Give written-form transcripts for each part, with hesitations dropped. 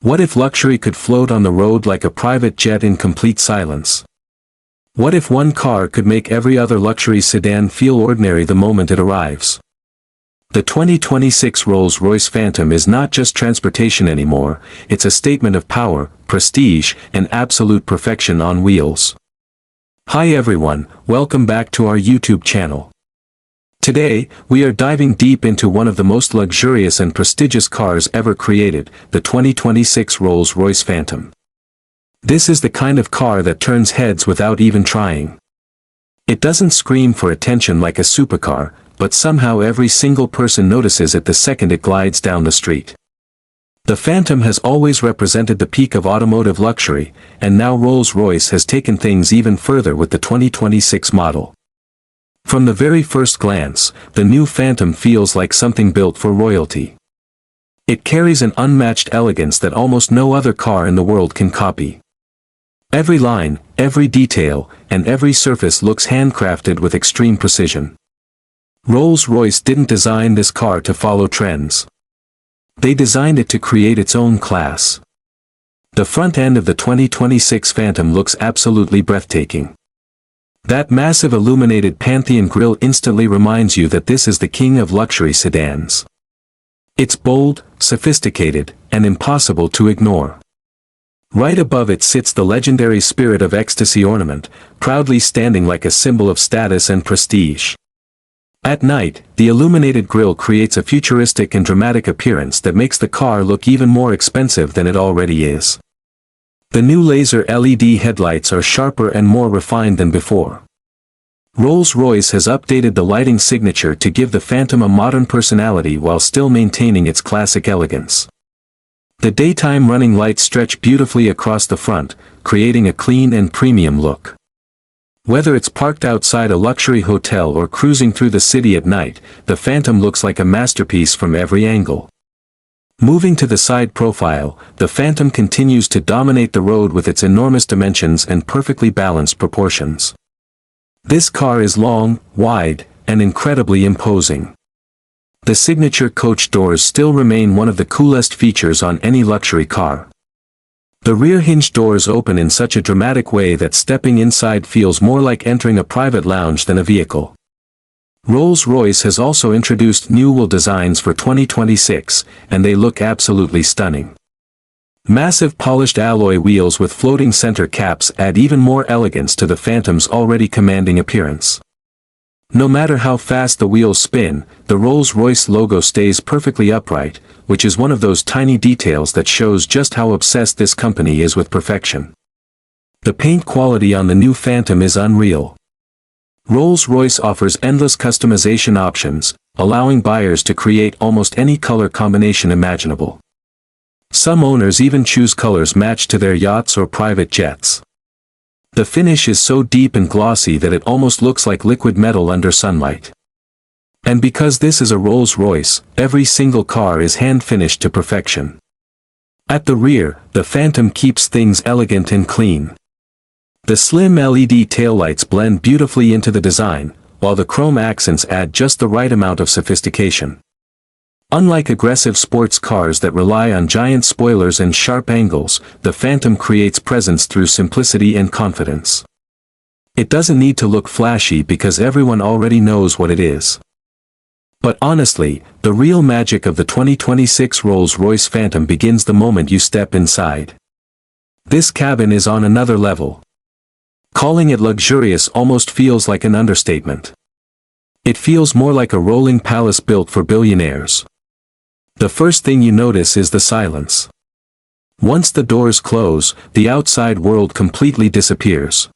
What if luxury could float on the road like a private jet in complete silence? What if one car could make every other luxury sedan feel ordinary the moment it arrives? The 2026 Rolls-Royce Phantom is not just transportation anymore, it's a statement of power, prestige, and absolute perfection on wheels. Hi everyone, welcome back to our YouTube channel. Today, we are diving deep into one of the most luxurious and prestigious cars ever created, the 2026 Rolls-Royce Phantom. This is the kind of car that turns heads without even trying. It doesn't scream for attention like a supercar, but somehow every single person notices it the second it glides down the street. The Phantom has always represented the peak of automotive luxury, and now Rolls-Royce has taken things even further with the 2026 model. From the very first glance, the new Phantom feels like something built for royalty. It carries an unmatched elegance that almost no other car in the world can copy. Every line, every detail, and every surface looks handcrafted with extreme precision. Rolls-Royce didn't design this car to follow trends. They designed it to create its own class. The front end of the 2026 Phantom looks absolutely breathtaking. That massive illuminated Pantheon grille instantly reminds you that this is the king of luxury sedans. It's bold, sophisticated, and impossible to ignore. Right above it sits the legendary Spirit of Ecstasy ornament, proudly standing like a symbol of status and prestige. At night, the illuminated grille creates a futuristic and dramatic appearance that makes the car look even more expensive than it already is. The new laser LED headlights are sharper and more refined than before. Rolls-Royce has updated the lighting signature to give the Phantom a modern personality while still maintaining its classic elegance. The daytime running lights stretch beautifully across the front, creating a clean and premium look. Whether it's parked outside a luxury hotel or cruising through the city at night, the Phantom looks like a masterpiece from every angle. Moving to the side profile, the Phantom continues to dominate the road with its enormous dimensions and perfectly balanced proportions. This car is long, wide, and incredibly imposing. The signature coach doors still remain one of the coolest features on any luxury car. The rear hinge doors open in such a dramatic way that stepping inside feels more like entering a private lounge than a vehicle. Rolls-Royce has also introduced new wheel designs for 2026, and they look absolutely stunning. Massive polished alloy wheels with floating center caps add even more elegance to the Phantom's already commanding appearance. No matter how fast the wheels spin, the Rolls-Royce logo stays perfectly upright, which is one of those tiny details that shows just how obsessed this company is with perfection. The paint quality on the new Phantom is unreal. Rolls-Royce offers endless customization options, allowing buyers to create almost any color combination imaginable. Some owners even choose colors matched to their yachts or private jets. The finish is so deep and glossy that it almost looks like liquid metal under sunlight. And because this is a Rolls-Royce, every single car is hand-finished to perfection. At the rear, the Phantom keeps things elegant and clean. The slim LED taillights blend beautifully into the design, while the chrome accents add just the right amount of sophistication. Unlike aggressive sports cars that rely on giant spoilers and sharp angles, the Phantom creates presence through simplicity and confidence. It doesn't need to look flashy because everyone already knows what it is. But honestly, the real magic of the 2026 Rolls-Royce Phantom begins the moment you step inside. This cabin is on another level. Calling it luxurious almost feels like an understatement. It feels more like a rolling palace built for billionaires. The first thing you notice is the silence. Once the doors close, the outside world completely disappears.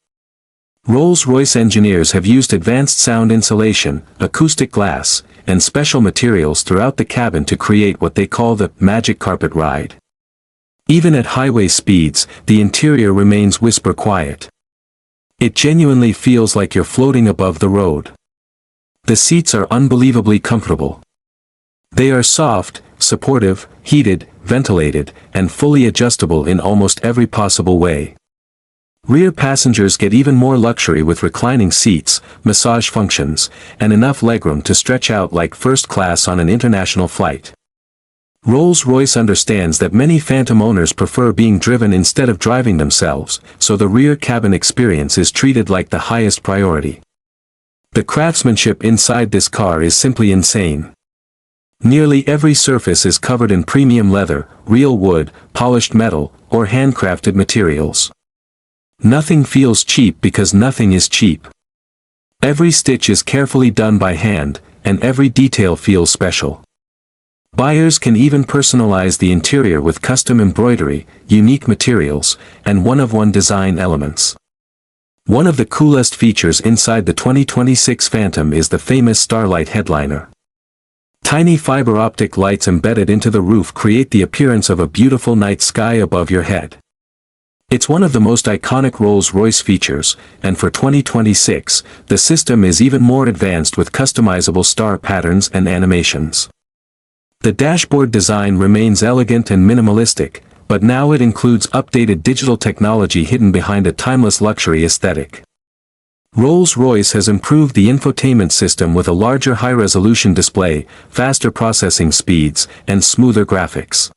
Rolls-Royce engineers have used advanced sound insulation, acoustic glass, and special materials throughout the cabin to create what they call the magic carpet ride. Even at highway speeds, the interior remains whisper quiet. It genuinely feels like you're floating above the road. The seats are unbelievably comfortable. They are soft, supportive, heated, ventilated, and fully adjustable in almost every possible way. Rear passengers get even more luxury with reclining seats, massage functions, and enough legroom to stretch out like first class on an international flight. Rolls-Royce understands that many Phantom owners prefer being driven instead of driving themselves, so the rear cabin experience is treated like the highest priority. The craftsmanship inside this car is simply insane. Nearly every surface is covered in premium leather, real wood, polished metal, or handcrafted materials. Nothing feels cheap because nothing is cheap. Every stitch is carefully done by hand, and every detail feels special. Buyers can even personalize the interior with custom embroidery, unique materials, and one-of-one design elements. One of the coolest features inside the 2026 Phantom is the famous Starlight headliner. Tiny fiber optic lights embedded into the roof create the appearance of a beautiful night sky above your head. It's one of the most iconic Rolls-Royce features, and for 2026, the system is even more advanced with customizable star patterns and animations. The dashboard design remains elegant and minimalistic, but now it includes updated digital technology hidden behind a timeless luxury aesthetic. Rolls-Royce has improved the infotainment system with a larger high-resolution display, faster processing speeds, and smoother graphics.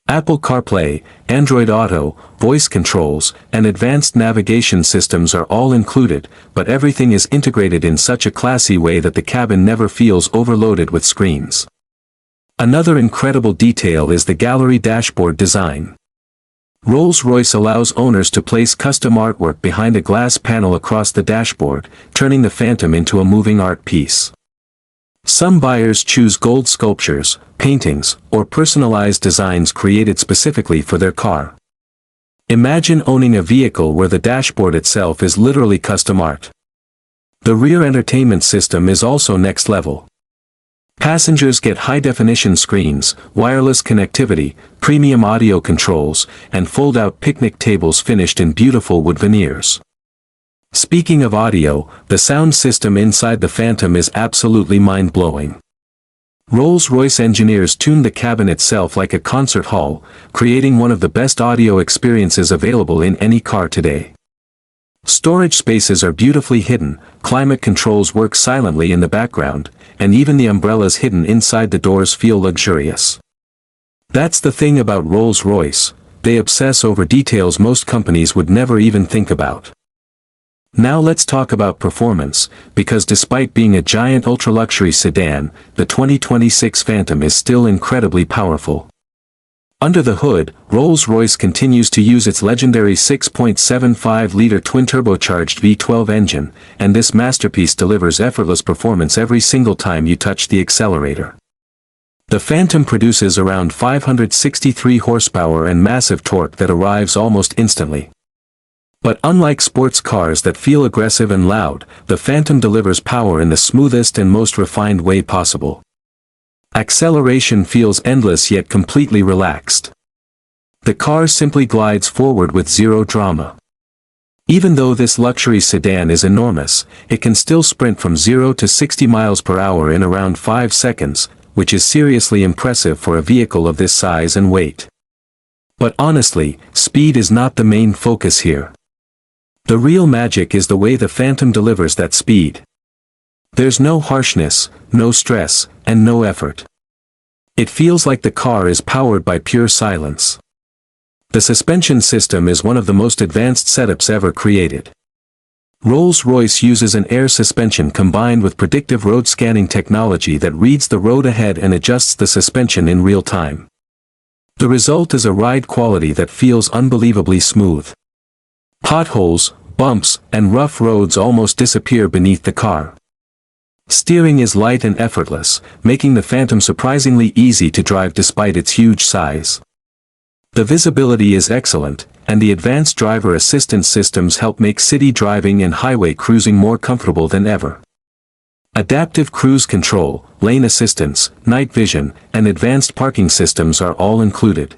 Apple CarPlay, Android Auto, voice controls, and advanced navigation systems are all included, but everything is integrated in such a classy way that the cabin never feels overloaded with screens. Another incredible detail is the gallery dashboard design. Rolls-Royce allows owners to place custom artwork behind a glass panel across the dashboard, turning the Phantom into a moving art piece. Some buyers choose gold sculptures, paintings, or personalized designs created specifically for their car. Imagine owning a vehicle where the dashboard itself is literally custom art. The rear entertainment system is also next level. Passengers get high-definition screens, wireless connectivity, premium audio controls, and fold-out picnic tables finished in beautiful wood veneers. Speaking of audio, the sound system inside the Phantom is absolutely mind-blowing. Rolls-Royce engineers tuned the cabin itself like a concert hall, creating one of the best audio experiences available in any car today. Storage spaces are beautifully hidden, climate controls work silently in the background, and even the umbrellas hidden inside the doors feel luxurious. That's the thing about Rolls-Royce, they obsess over details most companies would never even think about. Now let's talk about performance, because despite being a giant ultra-luxury sedan, the 2026 Phantom is still incredibly powerful. Under the hood, Rolls-Royce continues to use its legendary 6.75-liter twin-turbocharged V12 engine, and this masterpiece delivers effortless performance every single time you touch the accelerator. The Phantom produces around 563 horsepower and massive torque that arrives almost instantly. But unlike sports cars that feel aggressive and loud, the Phantom delivers power in the smoothest and most refined way possible. Acceleration feels endless yet completely relaxed. The car simply glides forward with zero drama. Even though this luxury sedan is enormous, it can still sprint from 0 to 60 miles per hour in around 5 seconds, which is seriously impressive for a vehicle of this size and weight. But honestly, speed is not the main focus here. The real magic is the way the Phantom delivers that speed. There's no harshness, no stress, and no effort. It feels like the car is powered by pure silence. The suspension system is one of the most advanced setups ever created. Rolls-Royce uses an air suspension combined with predictive road scanning technology that reads the road ahead and adjusts the suspension in real time. The result is a ride quality that feels unbelievably smooth. Potholes, bumps, and rough roads almost disappear beneath the car. Steering is light and effortless, making the Phantom surprisingly easy to drive despite its huge size. The visibility is excellent, and the advanced driver assistance systems help make city driving and highway cruising more comfortable than ever. Adaptive cruise control, lane assistance, night vision, and advanced parking systems are all included.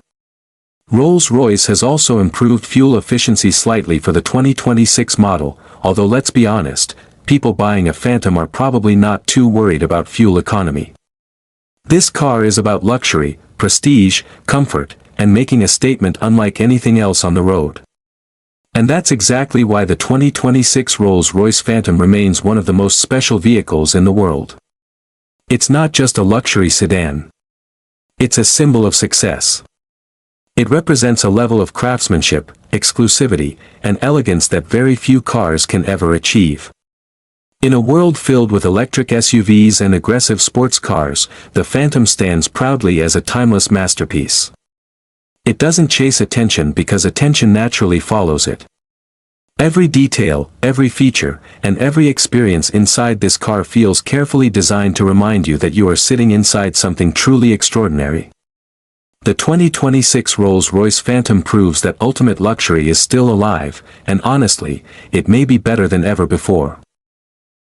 Rolls-Royce has also improved fuel efficiency slightly for the 2026 model, although let's be honest, people buying a Phantom are probably not too worried about fuel economy. This car is about luxury, prestige, comfort, and making a statement unlike anything else on the road. And that's exactly why the 2026 Rolls-Royce Phantom remains one of the most special vehicles in the world. It's not just a luxury sedan. It's a symbol of success. It represents a level of craftsmanship, exclusivity, and elegance that very few cars can ever achieve. In a world filled with electric SUVs and aggressive sports cars, the Phantom stands proudly as a timeless masterpiece. It doesn't chase attention because attention naturally follows it. Every detail, every feature, and every experience inside this car feels carefully designed to remind you that you are sitting inside something truly extraordinary. The 2026 Rolls-Royce Phantom proves that ultimate luxury is still alive, and honestly, it may be better than ever before.